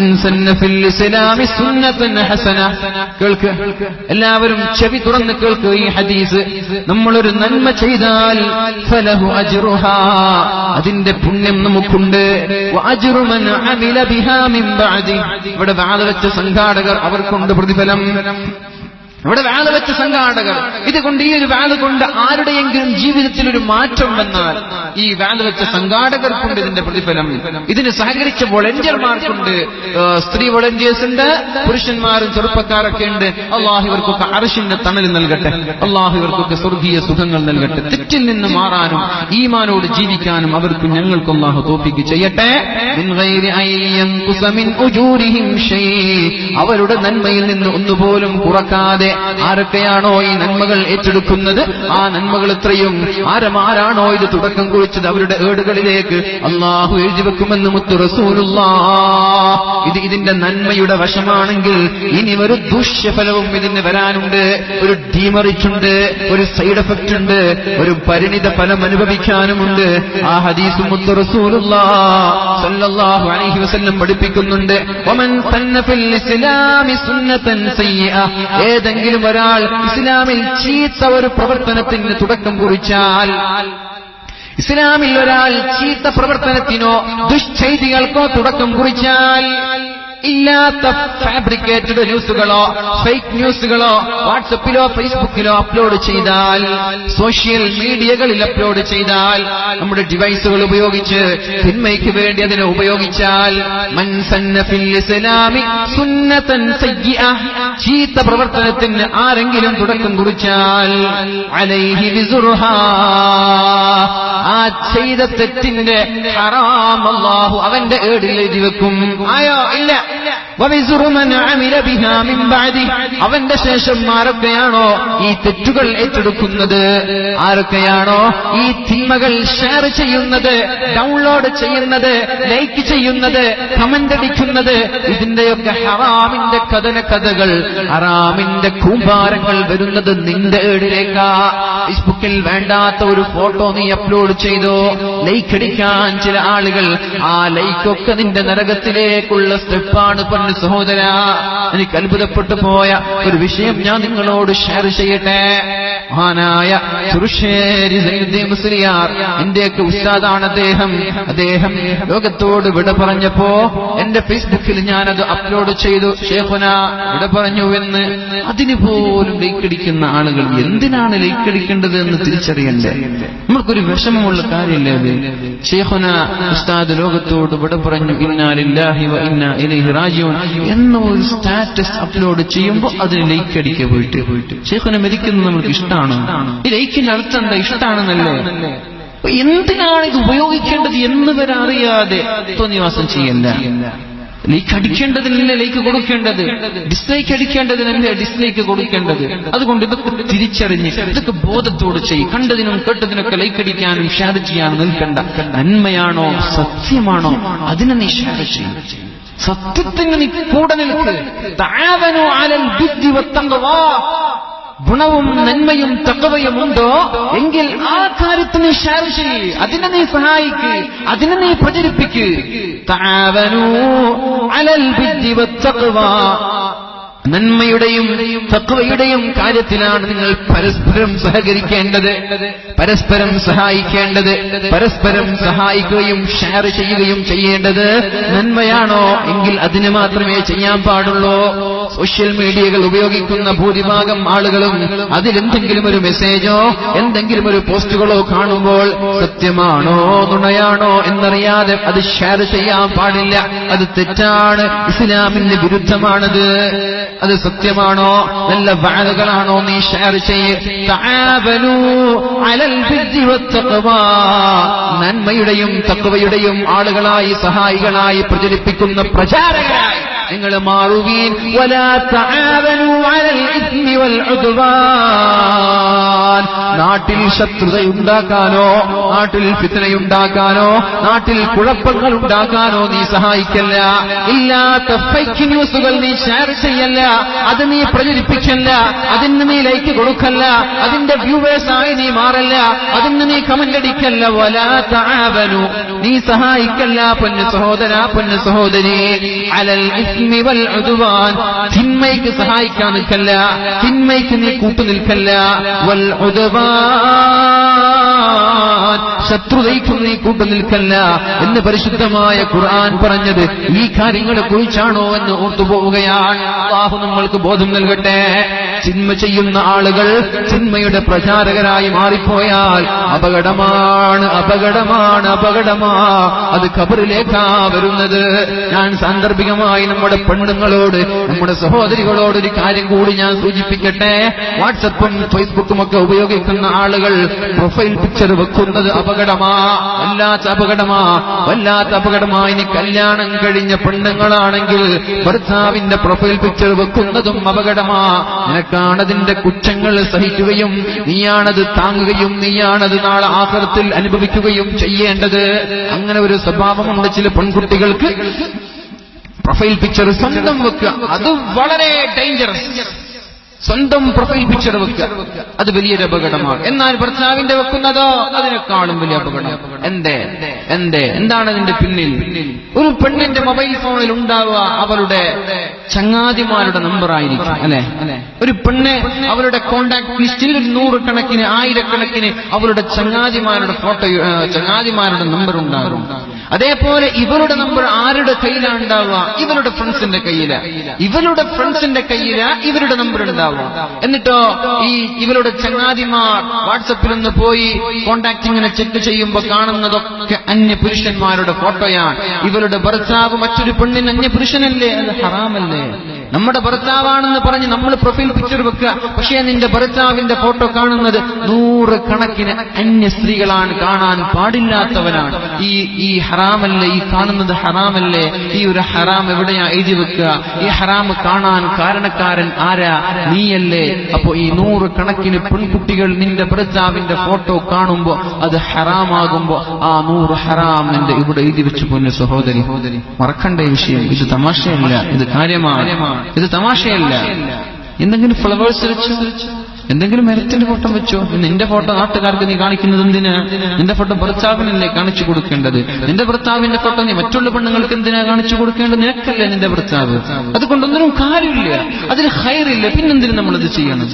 മൻ സന്ന ഫിൽ ഇസ്ലാമി സുന്നതൻ ഹസന. കേൾക്ക്, എല്ലാവരും ചെവി തുറന്ന് കേൾക്ക് ഈ ഹദീസ്. നമ്മളൊരു നന്മ ചെയ്താൽ ഫലഹു അജ്റുഹാ, അതിന്റെ പുണ്യം നമുക്കുണ്ട്. വഅജ്റു മൻ അമില ബിഹാ മിൻ ബഅദി. ഇവിടെ വാദ വെച്ച സംഘാടകർ അവർക്കുണ്ട് പ്രതിഫലം. ഇവിടെ വാദ വെച്ച സംഘാടകർ ഇതുകൊണ്ട്, ഈ ഒരു വാദ കൊണ്ട് ആരുടെയെങ്കിലും ജീവിതത്തിൽ ഒരു മാറ്റം വന്നാൽ ഈ വാദ വെച്ച സംഘാടകർക്കുണ്ട് ഇതിന്റെ പ്രതിഫലം. ഇതിന് സഹകരിച്ച വോളണ്ടിയർമാർക്കുണ്ട്, സ്ത്രീ വോളണ്ടിയേഴ്സ് ഉണ്ട്, പുരുഷന്മാരും ചെറുപ്പക്കാരൊക്കെ ഉണ്ട്. അള്ളാഹു ഇവർക്കൊക്കെ അർശിന്റെ തണൽ നൽകട്ടെ, അള്ളാഹു ഇവർക്കൊക്കെ സ്വർഗീയ സുഖങ്ങൾ നൽകട്ടെ. തെറ്റിൽ നിന്ന് മാറാനും ഈമാനോട് ജീവിക്കാനും അവർക്ക് ഞങ്ങൾക്ക് അള്ളാഹു തൗഫീഖ് ചെയ്യട്ടെ. അവരുടെ നന്മയിൽ നിന്ന് ഒന്നുപോലും കുറക്കാതെ ആരൊക്കെയാണോ ഈ നന്മകൾ ഏറ്റെടുക്കുന്നത്, ആ നന്മകൾ എത്രയും ആരമാരാണോ ഇത് തുടക്കം കുറിച്ചത് അവരുടെ ഏടുകളിലേക്ക് അള്ളാഹു എഴുതി വെക്കുമെന്ന് മുത്തു റസൂലുള്ളാഹ്. ഇതിന്റെ നന്മയുടെ വശമാണെങ്കിൽ ഇനി ഒരു ദൂഷ്യഫലവും ഇതിന് വരാനുണ്ട്. ഒരു ഡീമറിച്ചുണ്ട്, ഒരു സൈഡ് എഫക്റ്റ് ഉണ്ട്, ഒരു പരിണിത ഫലം അനുഭവിക്കാനുമുണ്ട്. ആ ഹദീസ് മുത്തു റസൂലുള്ളാഹ് സല്ലല്ലാഹു അലൈഹി വസല്ലം പഠിപ്പിക്കുന്നുണ്ട്. വമൻ സന്ന ഫിൽ ഇസ്ലാമി സുന്നതൻ സയ്യിഅ, ഏതെങ്കിലും ഒരാൾ ഇസ്ലാമിൽ ചീത്ത ഒരു പ്രവർത്തനത്തിന് തുടക്കം കുറിച്ചാൽ, ഇസ്ലാമിൽ ഒരാൾ ചീത്ത പ്രവർത്തനത്തിനോ ദുഷ്ചെയ്തികൾക്കോ തുടക്കം കുറിച്ചാൽ, ഇല്ലാത്ത ഫാബ്രിക്കേറ്റഡ് ന്യൂസുകളോ ഫേക്ക് ന്യൂസുകളോ വാട്സപ്പിലോ ഫേസ്ബുക്കിലോ അപ്ലോഡ് ചെയ്താൽ, സോഷ്യൽ മീഡിയകളിൽ അപ്ലോഡ് ചെയ്താൽ, നമ്മുടെ ഡിവൈസുകൾ ഉപയോഗിച്ച് തിന്മയ്ക്ക് വേണ്ടി അതിനെ ഉപയോഗിച്ചാൽ, മൻ സന്ന ഫിൽ ഇസ്ലാമി സുന്നതൻ സയ്യിഅ, ചീത്ത പ്രവർത്തനത്തിന് ആരെങ്കിലും തുടക്കം കുറിച്ചാൽ, അലൈഹി വിസുർഹാ, ആ ചെയ്ത തെറ്റിന്റെ ഹറാം അല്ലാഹു അവന്റെ ഏടിൽ എഴുതി വെക്കും. ആയോ? ഇല്ല. അവന്റെ ശേഷം ആരൊക്കെയാണോ ഈ തെറ്റുകൾ ഏറ്റെടുക്കുന്നത്, ആരൊക്കെയാണോ ഈ തിന്മകൾ ഷെയർ ചെയ്യുന്നത്, ഡൗൺലോഡ് ചെയ്യുന്നത്, ലൈക്ക് ചെയ്യുന്നത്, കമന്റ് അടിക്കുന്നത്, ഇതിന്റെയൊക്കെ ഹറാമിന്റെ കഥകൾ, ഹറാമിന്റെ കൂമ്പാരങ്ങൾ വരുന്നത് നിന്റെ ഏടിലേക്കാ. ഫേസ്ബുക്കിൽ വേണ്ടാത്ത ഒരു ഫോട്ടോ നീ അപ്ലോഡ് ചെയ്തോ, ലൈക്ക് അടിക്കാൻ ചില ആളുകൾ, ആ ലൈക്കൊക്കെ നിന്റെ നരകത്തിലേക്കുള്ള സ്റ്റെപ്പാണ്. പൊന്നു സഹോദര, എനിക്ക് അത്ഭുതപ്പെട്ടു പോയ ഒരു വിഷയം ഞാൻ നിങ്ങളോട് ഷെയർ ചെയ്യട്ടെ. മഹാനായ ചെറുശ്ശേരി സയ്യിദ് മുസ്ലിയാർ, എന്റെയൊക്കെ ഉസ്താദാണ് അദ്ദേഹം ലോകത്തോട് വിട പറഞ്ഞപ്പോ എന്റെ ഫേസ്ബുക്കിൽ ഞാനത് അപ്ലോഡ് ചെയ്തു. ശേഖുന വിട പറഞ്ഞു എന്ന് അതിന് പോലും ലൈക്ക് അടിക്കുന്ന ആളുകൾ, എന്തിനാണ് ലൈക്ക് അടിക്കേണ്ടത് എന്ന് തിരിച്ചറിയണ്ടേ? നമ്മൾക്കൊരു വിഷമമുള്ള കാര്യമില്ലേ അത്? ശേഖുന ഉസ്താദ് ലോകത്തോട് വിട പറഞ്ഞു, ഇന്നാ ലില്ലാഹി വ ഇന്നാ ഇലൈഹി റാജിഊൻ എന്ന ഒരു സ്റ്റാറ്റസ് അപ്ലോഡ് ചെയ്യുമ്പോൾ അതിന് ലൈക്ക് അടിക്കുക പോയിട്ട്. ശേഖുന മരിക്കുന്നത് നമ്മൾക്ക് ഇഷ്ടമാണ്. ഈ ലൈക്കിന്റെ അർത്ഥം എന്താ? ഇഷ്ടമാണെന്നല്ലേ? എന്തിനാണ് ഇത് ഉപയോഗിക്കേണ്ടത് എന്ന് വരെ അറിയാതെ തോന്നിവാസം ചെയ്യല്ല. ലൈക്ക് അടിക്കേണ്ടതിനല്ലേ ലൈക്ക് കൊടുക്കേണ്ടത്, ഡിസ്ലൈക്ക് അടിക്കേണ്ടതിനല്ലേ ഡിസ്ലൈക്ക് കൊടുക്കേണ്ടത്. അതുകൊണ്ട് ഇതൊക്കെ തിരിച്ചറിഞ്ഞ് ഇതൊക്കെ ബോധത്തോട് ചെയ്യും. കണ്ടതിനും കേട്ടതിനൊക്കെ ലൈക്ക് അടിക്കാനും ഷെയർ ചെയ്യാനും നിൽക്കണ്ട. നന്മയാണോ സത്യമാണോ അതിനെ നീ ഷെയർ ചെയ്യും. സത്യത്തിന് നീ കൂടെ നിൽക്ക്. തആവനു അലൽ ബിർരി വത്തഖ്വാ, ഗുണവും നന്മയും തഖ്വയും ഉണ്ടോ എങ്കിൽ ആ കാര്യത്തിന് നീ ഷെയർ ചെയ്യ്, അതിനെ നീ സഹായിക്ക്, അതിനെ നീ പ്രചരിപ്പിക്ക്. തആവനു അലൽ ബിർരി വത്തഖ്വാ, നന്മയുടെയും തഖ്വയുടെയും കാര്യത്തിലാണ് നിങ്ങൾ പരസ്പരം സഹകരിക്കേണ്ടത്, പരസ്പരം സഹായിക്കേണ്ടത്, പരസ്പരം സഹായിക്കുകയും ഷെയർ ചെയ്യുകയും ചെയ്യേണ്ടത്. നന്മയാണോ എങ്കിൽ അതിന് മാത്രമേ ചെയ്യാൻ പാടുള്ളൂ. സോഷ്യൽ മീഡിയകൾ ഉപയോഗിക്കുന്ന ഭൂരിഭാഗം ആളുകളും അതിലെന്തെങ്കിലും ഒരു മെസ്സേജോ എന്തെങ്കിലും ഒരു പോസ്റ്റുകളോ കാണുമ്പോൾ സത്യമാണോ നുണയാണോ എന്നറിയാതെ അത് ഷെയർ ചെയ്യാൻ പാടില്ല. അത് തെറ്റാണ്, ഇസ്ലാമിന് വിരുദ്ധമാണത്. അത് സത്യമാണോ നല്ല വാഴകളാണോ നീ ഷെയർ ചെയ്യ്. തആവനു അലൽ ബിർരി വത്തഖ്വാ, നന്മയുടെയും തഖ്വയുടെയും ആളുകളായി സഹായികളായി പ്രചരിപ്പിക്കുന്ന പ്രചാരകരായി നിങ്ങൾ മാറുകയും വലാ തആവനു അലൽ ഇസ്മി വൽ ഉദ്വാൻ, നാട്ടിൽ ശത്രുതയുണ്ടാക്കാനോ നാട്ടിൽ ഫിത്നയുണ്ടാക്കാനോ നാട്ടിൽ കുഴപ്പങ്ങൾ ഉണ്ടാക്കാനോ നീ സഹായിക്കല്ല. ഇല്ലാത്ത ഫേക്ക് ന്യൂസുകൾ നീ ഷെയർ ചെയ്യല്ല, അത് നീ പ്രചരിപ്പിക്കല്ല, അതിന് നീ ലൈക്ക് കൊടുക്കല്ല, അതിന്റെ വ്യൂവേഴ്സായി നീ മാറല്ല, അതിന് നീ കമന്റ് അടിക്കല്ല. വലാ തആവനു നീ സഹായിക്കല്ല പൊന്നു സഹോദര, പൊന്നു സഹോദരി. അലൽ ഇസ്മി വൽ ഉദ്വാൻ, തിന്മയ്ക്ക് സഹായിക്കാൻ നിൽക്കല്ല, തിന്മയ്ക്ക് നീ കൂട്ടുനിൽക്കല്ല. വൽ ഉദ്വാൻ, ശത്രുതയ്ക്കും നീ കൂട്ടുനിൽക്കല്ല എന്ന് പരിശുദ്ധമായ ഖുർആൻ പറഞ്ഞത് ഈ കാര്യങ്ങളെ കുറിച്ചാണോ എന്ന് ഓർത്തുപോവുകയാണ്. അല്ലാഹു നമ്മൾക്ക് ബോധം നൽകട്ടെ. തിന്മ ചെയ്യുന്ന ആളുകൾ തിന്മയുടെ പ്രചാരകരായി മാറിപ്പോയാൽ അപകടമാണ്, അപകടമാണ്, അപകടമാ. അത് ഖബറിലേക്കാ വരുന്നത്. ഞാൻ സാന്ദർഭികമായി നമ്മുടെ പെണ്ണുങ്ങളോട്, നമ്മുടെ സഹോദരികളോട് ഒരു കാര്യം കൂടി ഞാൻ സൂചിപ്പിക്കട്ടെ. വാട്സപ്പും ഫേസ്ബുക്കും ഒക്കെ ഉപയോഗിക്കുന്ന ആളുകൾ പ്രൊഫൈൽ പിക്ചർ വെക്കുന്നത് അപകടമാ, വല്ലാത്ത അപകടമാ, വല്ലാത്ത അപകടമാ. ഇനി കല്യാണം കഴിഞ്ഞ പെണ്ണുങ്ങളാണെങ്കിൽ ഭർത്താവിന്റെ പ്രൊഫൈൽ പിക്ചർ വെക്കുന്നതും അപകടമാ. നിനക്കാണതിന്റെ കുറ്റങ്ങൾ സഹിക്കുകയും നീയാണത് താങ്ങുകയും നീയാണത് നാളെ ആഖിറത്തിൽ അനുഭവിക്കുകയും ചെയ്യേണ്ടത്. അങ്ങനെ ഒരു സ്വഭാവമുണ്ട് ചില പെൺകുട്ടികൾക്ക്. പ്രൊഫൈൽ പിക്ചർ സ്വന്തം വെക്കുക, അത് വളരെ ഡേഞ്ചറസ്. സ്വന്തം പ്രൊഫൈൽ പിക്ചർ വെക്കുക, അത് വലിയൊരു അപകടമാണ്. എന്നാൽ ഭർത്താവിന്റെ വെക്കുന്നതോ അതിനേക്കാളും വലിയ അപകടം. എന്താണ് അതിന്റെ പിന്നിൽ? ഒരു പെണ്ണിന്റെ മൊബൈൽ ഫോണിൽ ഉണ്ടാവുക അവളുടെ ചങ്ങാതിമാരുടെ നമ്പർ ആയിരിക്കും, അല്ലെ? ഒരു പെണ്ണ് അവരുടെ കോണ്ടാക്ട് ലിസ്റ്റിൽ 100 കണക്കിന് 1000 കണക്കിന് അവരുടെ ചങ്ങാതിമാരുടെ ഫോട്ടോ, ചങ്ങാതിമാരുടെ നമ്പർ ഉണ്ടാകും. അതേപോലെ ഇവരുടെ നമ്പർ ആരുടെ കയ്യിലാണ് ഉണ്ടാവുക? ഇവരുടെ ഫ്രണ്ട്സിന്റെ കയ്യില. ഇവരുടെ ഫ്രണ്ട്സിന്റെ കയ്യില ഇവരുടെ നമ്പർ ഉണ്ടാവുക. എന്നിട്ടോ ഈ ഇവരുടെ ചങ്ങാതിമാർ വാട്സപ്പിലൊന്ന് പോയി കോണ്ടാക്ടിങ്ങിനെ ചെക്ക് ചെയ്യുമ്പോൾ കാണുന്നതൊക്കെ അന്യപുരുഷന്മാരുടെ ഫോട്ടോയാണ്. ഇവരുടെ ഭർത്താവ് മറ്റൊരു പെണ്ണിന് അന്യപുരുഷനല്ലേ? അത് ഹറാമല്ലേ? നമ്മുടെ ഭർത്താവാണെന്ന് പറഞ്ഞ് നമ്മൾ പ്രൊഫൈൽ പിക്ചർ വെക്കുക, പക്ഷേ നിന്റെ ഭർത്താവിന്റെ ഫോട്ടോ കാണുന്നത് 100 കണക്കിന് അന്യ സ്ത്രീകളാണ്, കാണാൻ പാടില്ലാത്തവനാണ്. ഈ ഹറാമല്ലേ? ഈ കാണുന്നത് ഹറാമല്ലേ? ഈ ഒരു ഹറാം എവിടെയാ എഴുതി വെക്കുക? ഈ ഹറാം കാണാൻ കാരണക്കാരൻ ആരാ? നീയല്ലേ? അപ്പോ ഈ 100 കണക്കിന് പെൺകുട്ടികൾ നിന്റെ ഭർത്താവിന്റെ ഫോട്ടോ കാണുമ്പോ അത് ഹറാമാകുമ്പോ ആ 100 ഹറാം എന്റെ ഇവിടെ എഴുതി വെച്ചു. പൊന്നു സഹോദരി, മറക്കണ്ട ഈ വിഷയം. ഇത് തമാശയല്ല, ഇത് കാര്യമാണ്, ഇത് തമാശയല്ല. എന്തെങ്കിലും ഫ്ലവേഴ്സ് വെച്ചോ, എന്തെങ്കിലും മരത്തിന്റെ ഫോട്ടോ വെച്ചോ. നിന്റെ ഫോട്ടോ നാട്ടുകാർക്ക് നീ കാണിക്കുന്നത് എന്തിനാ? നിന്റെ ഫോട്ടോ ഭർത്താവിനല്ലേ കാണിച്ചു കൊടുക്കേണ്ടത്? നിന്റെ ഭർത്താവിന്റെ ഫോട്ടോ നീ മറ്റുള്ള പെണ്ണുങ്ങൾക്ക് എന്തിനാ കാണിച്ചു കൊടുക്കേണ്ടത്? നിനക്കല്ലേ നിന്റെ ഭർത്താവ്. അതുകൊണ്ടൊന്നിനും കാര്യമില്ല, അതിന് ഹൈറില്ല. പിന്നെന്തിനും നമ്മളത് ചെയ്യണം?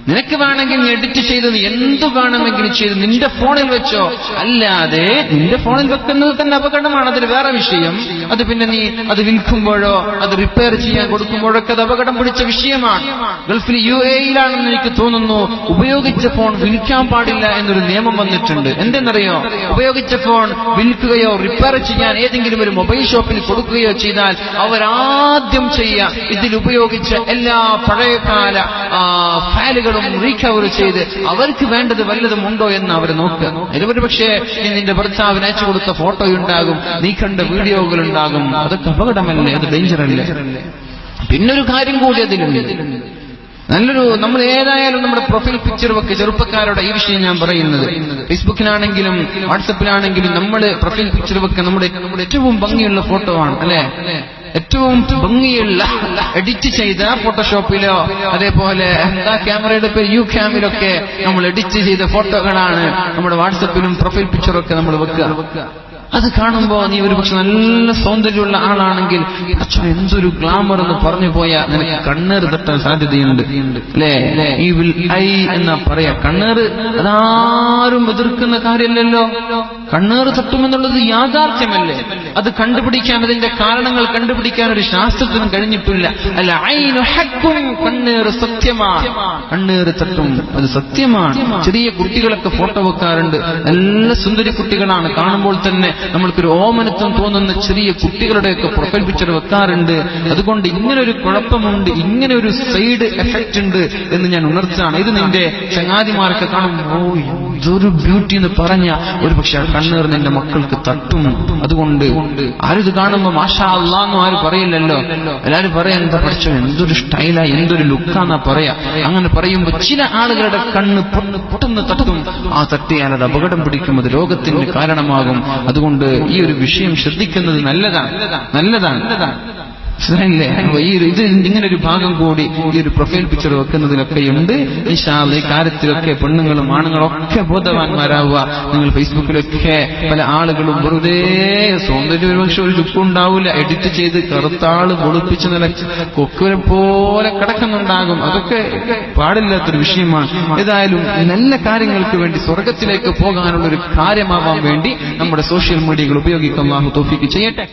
നിനക്ക് വേണമെങ്കിൽ നീ എഡിറ്റ് ചെയ്ത് നീ എന്തു വേണമെങ്കിലും ചെയ്ത് നിന്റെ ഫോണിൽ വെച്ചോ. അല്ലാതെ നിന്റെ ഫോണിൽ വെക്കുന്നത് തന്നെ അപകടമാണ്, അതൊരു വേറെ വിഷയം. അത് പിന്നെ നീ അത് വിൽക്കുമ്പോഴോ അത് റിപ്പയർ ചെയ്യാൻ കൊടുക്കുമ്പോഴൊക്കെ അത് അപകടം പിടിച്ച വിഷയമാണ്. ഗൾഫിൽ UAE-യിലാണെന്ന് എനിക്ക് തോന്നുന്നു ഉപയോഗിച്ച ഫോൺ വിൽക്കാൻ പാടില്ല എന്നൊരു നിയമം വന്നിട്ടുണ്ട്. എന്തെന്നറിയോ? ഉപയോഗിച്ച ഫോൺ വിൽക്കുകയോ റിപ്പയർ ചെയ്യാൻ ഏതെങ്കിലും ഒരു മൊബൈൽ ഷോപ്പിൽ കൊടുക്കുകയോ ചെയ്താൽ അവരാദ്യം ചെയ്യുക ഇതിൽ ഉപയോഗിച്ച എല്ലാ പഴയകാല ഫയലുകളും റീകവർ ചെയ്ത് അവർക്ക് വേണ്ടത് വല്ലതും ഉണ്ടോ എന്ന് അവർ നോക്കുക. ഒരു പക്ഷേ നിന്റെ ഭർത്താവിന് അയച്ചു കൊടുത്ത ഫോട്ടോ ഉണ്ടാകും, നീ കണ്ട വീഡിയോകൾ ഉണ്ടാകും. അതൊക്കെ അപകടമല്ലേ? അത് ഡേഞ്ചർ അല്ലേ? പിന്നൊരു കാര്യം കൂടി അതിലുണ്ട്. നമ്മൾ ഏതായാലും നമ്മുടെ പ്രൊഫൈൽ പിക്ചർ ഒക്കെ ചെറുപ്പക്കാരുടെ ഈ വിഷയം ഞാൻ പറയുന്നത്, ഫേസ്ബുക്കിലാണെങ്കിലും വാട്സപ്പിലാണെങ്കിലും നമ്മൾ പ്രൊഫൈൽ പിക്ചർ ഒക്കെ നമ്മുടെ ഏറ്റവും ഭംഗിയുള്ള ഫോട്ടോ ആണ്, അല്ലെ? ഏറ്റവും ഭംഗിയുള്ള എഡിറ്റ് ചെയ്ത ഫോട്ടോഷോപ്പിലോ അതേപോലെ എന്താ ക്യാമറയുടെ പേര് യുക്യാമിലൊക്കെ നമ്മൾ എഡിറ്റ് ചെയ്ത ഫോട്ടോകളാണ് നമ്മുടെ വാട്സപ്പിലും പ്രൊഫൈൽ പിക്ചറൊക്കെ നമ്മൾ വെക്കുക. അത് കാണുമ്പോ നീ ഒരു പക്ഷെ നല്ല സൗന്ദര്യമുള്ള ആളാണെങ്കിൽ എന്തൊരു ഗ്ലാമർ എന്ന് പറഞ്ഞു പോയാൽ നിനക്ക് കണ്ണേറ് തട്ടാൻ സാധ്യതയുണ്ട്, അല്ലേ? ഈ വിൽ ഐ എന്നാ പറയാ. കണ്ണേറ് അതാരും എതിർക്കുന്ന കാര്യമല്ലല്ലോ. കണ്ണേറ് തട്ടുമെന്നുള്ളത് യാഥാർത്ഥ്യമല്ലേ? അത് കണ്ടുപിടിക്കാൻ, അതിന്റെ കാരണങ്ങൾ കണ്ടുപിടിക്കാൻ ഒരു ശാസ്ത്രത്തിനും കഴിഞ്ഞിട്ടില്ല. അല്ല, ഐനു ഹഖ്ഖുൻ, കണ്ണേറ് സത്യമാണ്, കണ്ണേറ് തട്ടും, അത് സത്യമാണ്. ചെറിയ കുട്ടികളൊക്കെ ഫോട്ടോ വെക്കാറുണ്ട്, നല്ല സുന്ദരി കുട്ടികളാണ്. കാണുമ്പോൾ തന്നെ നമ്മൾക്കൊരു ഓമനത്വം തോന്നുന്ന ചെറിയ കുട്ടികളുടെയൊക്കെ പ്രൊഫൈൽ പിക്ചർ വെക്കാറുണ്ട്. അതുകൊണ്ട് ഇങ്ങനൊരു കുഴപ്പമുണ്ട്, ഇങ്ങനെ ഒരു സൈഡ് എഫക്റ്റ് ഉണ്ട് എന്ന് ഞാൻ ഉണർത്തുകയാണ്. ഇത് നിന്റെ ചങ്ങാതിമാരൊക്കെ കാണുമ്പോൾ ഇതൊരു ബ്യൂട്ടി എന്ന് പറഞ്ഞ ഒരു പക്ഷെ കണ്ണേർ നിന്റെ മക്കൾക്ക് തട്ടും. അതുകൊണ്ട് ആരും ഇത് കാണുമ്പോ മാഷാ അല്ലാഹ് ആരും പറയില്ലല്ലോ. എല്ലാരും പറയാ എന്താ പഠിച്ചോ, എന്തൊരു സ്റ്റൈലാ, എന്തൊരു ലുക്കാന്നാ പറയാ. അങ്ങനെ പറയുമ്പോ ചില ആളുകളുടെ കണ്ണ് പൊട്ടുന്ന തട്ടും. ആ തട്ടിയാൽ അത് അപകടം പിടിക്കും, അത് രോഗത്തിന് കാരണമാകും. അതുകൊണ്ട് ഈ ഒരു വിഷയം ശ്രദ്ധിക്കുന്നത് നല്ലതാണ്. മനസ്സിലായില്ലേ? ഇത് ഇങ്ങനെ ഒരു ഭാഗം കൂടി ഈ ഒരു പ്രൊഫൈൽ പിക്ചർ വെക്കുന്നതിലൊക്കെയുണ്ട്. ഇൻഷാ അല്ലാഹ് ഈ കാര്യത്തിലൊക്കെ പെണ്ണുങ്ങളും ആണുങ്ങളും ഒക്കെ ബോധവാന്മാരാവുക. നിങ്ങൾ ഫേസ്ബുക്കിലൊക്കെ പല ആളുകളും വെറുതെ സൗന്ദര്യം ഒരുപക്ഷെ ഒരു ലുക്കും ഉണ്ടാവില്ല, എഡിറ്റ് ചെയ്ത് കറുത്താള് പൊളിപ്പിച്ച് നില കൊക്കുരെ പോലെ കിടക്കുന്നുണ്ടാകും. അതൊക്കെ പാടില്ലാത്തൊരു വിഷയമാണ്. ഏതായാലും നല്ല കാര്യങ്ങൾക്ക് വേണ്ടി സ്വർഗത്തിലേക്ക് പോകാനുള്ള ഒരു കാര്യമാവാൻ വേണ്ടി നമ്മുടെ സോഷ്യൽ മീഡിയകൾ ഉപയോഗിക്കാൻ അല്ലാഹു തൗഫീഖ് ചെയ്യട്ടെ.